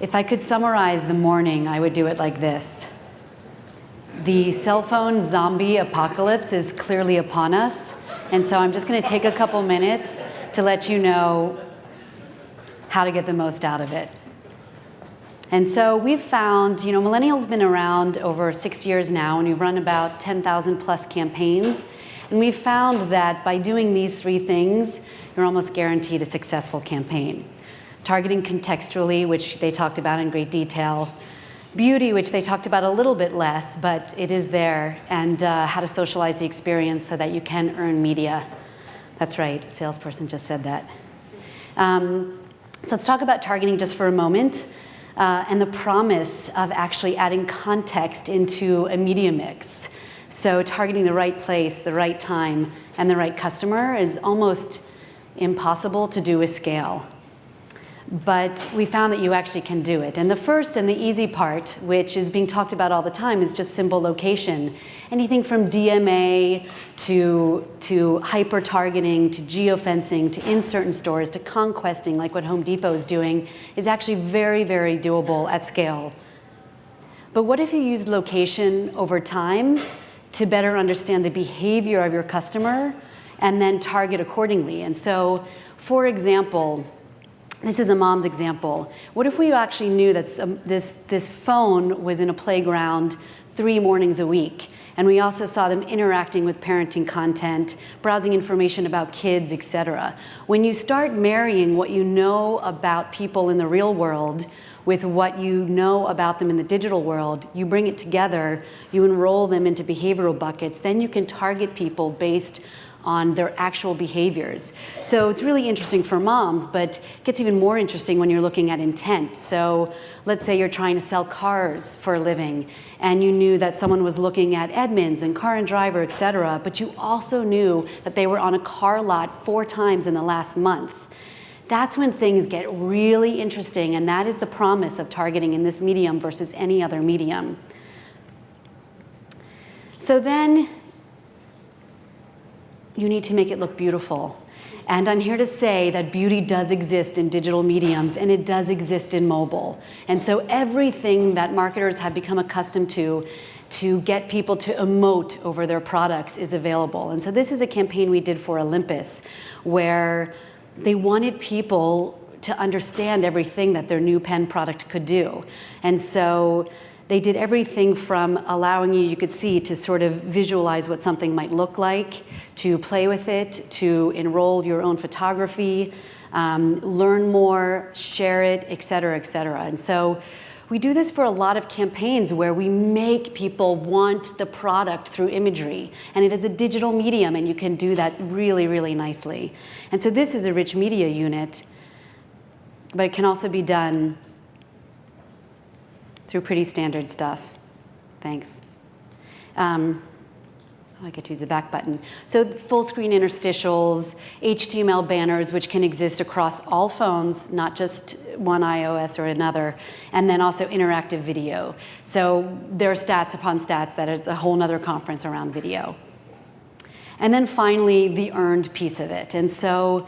If I could summarize the morning, I would do it like this. The cell phone zombie apocalypse is clearly upon us, and so I'm just going to take a couple minutes to let you know how to get the most out of it. And so we've found, Millennial's been around over 6 years now, and we've run about 10,000 plus campaigns. And we've found that by doing these three things, you're almost guaranteed a successful campaign. Targeting contextually, which they talked about in great detail. Beauty, which they talked about a little bit less, but it is there. And how to socialize the experience so that you can earn media. That's right, a salesperson just said that. So let's talk about targeting just for a moment. And the promise of actually adding context into a media mix. So targeting the right place, the right time, and the right customer is almost impossible to do with scale. But we found that you actually can do it. And the first and the easy part, which is being talked about all the time, is just simple location. Anything from DMA to hyper-targeting, to geofencing, to insert in stores, to conquesting, like what Home Depot is doing, is actually very, very doable at scale. But what if you used location over time to better understand the behavior of your customer and then target accordingly? And so, for example, this is a mom's example. What if we actually knew that this phone was in a playground 3 mornings a week, and we also saw them interacting with parenting content, browsing information about kids, etc. When you start marrying what you know about people in the real world with what you know about them in the digital world, you bring it together, you enroll them into behavioral buckets, then you can target people based on their actual behaviors. So it's really interesting for moms, but it gets even more interesting when you're looking at intent. So let's say you're trying to sell cars for a living, and you knew that someone was looking at Edmunds and Car and Driver, etc., but you also knew that they were on a car lot 4 times in the last month. That's when things get really interesting, and that is the promise of targeting in this medium versus any other medium. So then, you need to make it look beautiful. And I'm here to say that beauty does exist in digital mediums, and it does exist in mobile. And so everything that marketers have become accustomed to get people to emote over their products is available. And so this is a campaign we did for Olympus, where they wanted people to understand everything that their new pen product could do. And so they did everything from allowing you could see, to sort of visualize what something might look like, to play with it, to enroll your own photography, learn more, share it, et cetera, et cetera. And so we do this for a lot of campaigns where we make people want the product through imagery. And it is a digital medium, and you can do that really, really nicely. And so this is a rich media unit, but it can also be done through pretty standard stuff. Thanks. I get to use the back button. So full screen interstitials, HTML banners, which can exist across all phones, not just one iOS or another, and then also interactive video. So there are stats upon stats that is a whole nother conference around video. And then finally, the earned piece of it. And so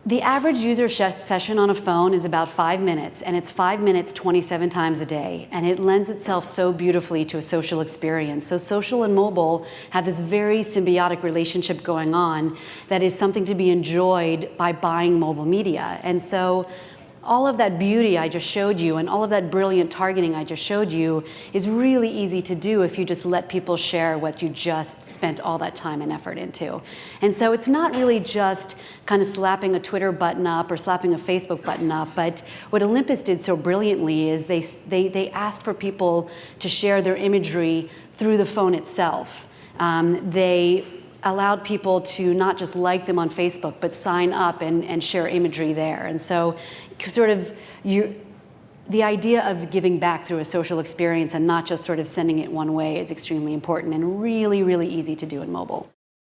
the average user session on a phone is about 5 minutes, and it's 5 minutes 27 times a day, and it lends itself so beautifully to a social experience. So social and mobile have this very symbiotic relationship going on that is something to be enjoyed by buying mobile media. And so all of that beauty I just showed you and all of that brilliant targeting I just showed you is really easy to do if you just let people share what you just spent all that time and effort into. And so it's not really just kind of slapping a Twitter button up or slapping a Facebook button up, but what Olympus did so brilliantly is they asked for people to share their imagery through the phone itself. They allowed people to not just like them on Facebook, but sign up and share imagery there. And so sort of the idea of giving back through a social experience and not just sort of sending it one way is extremely important and really, really easy to do in mobile.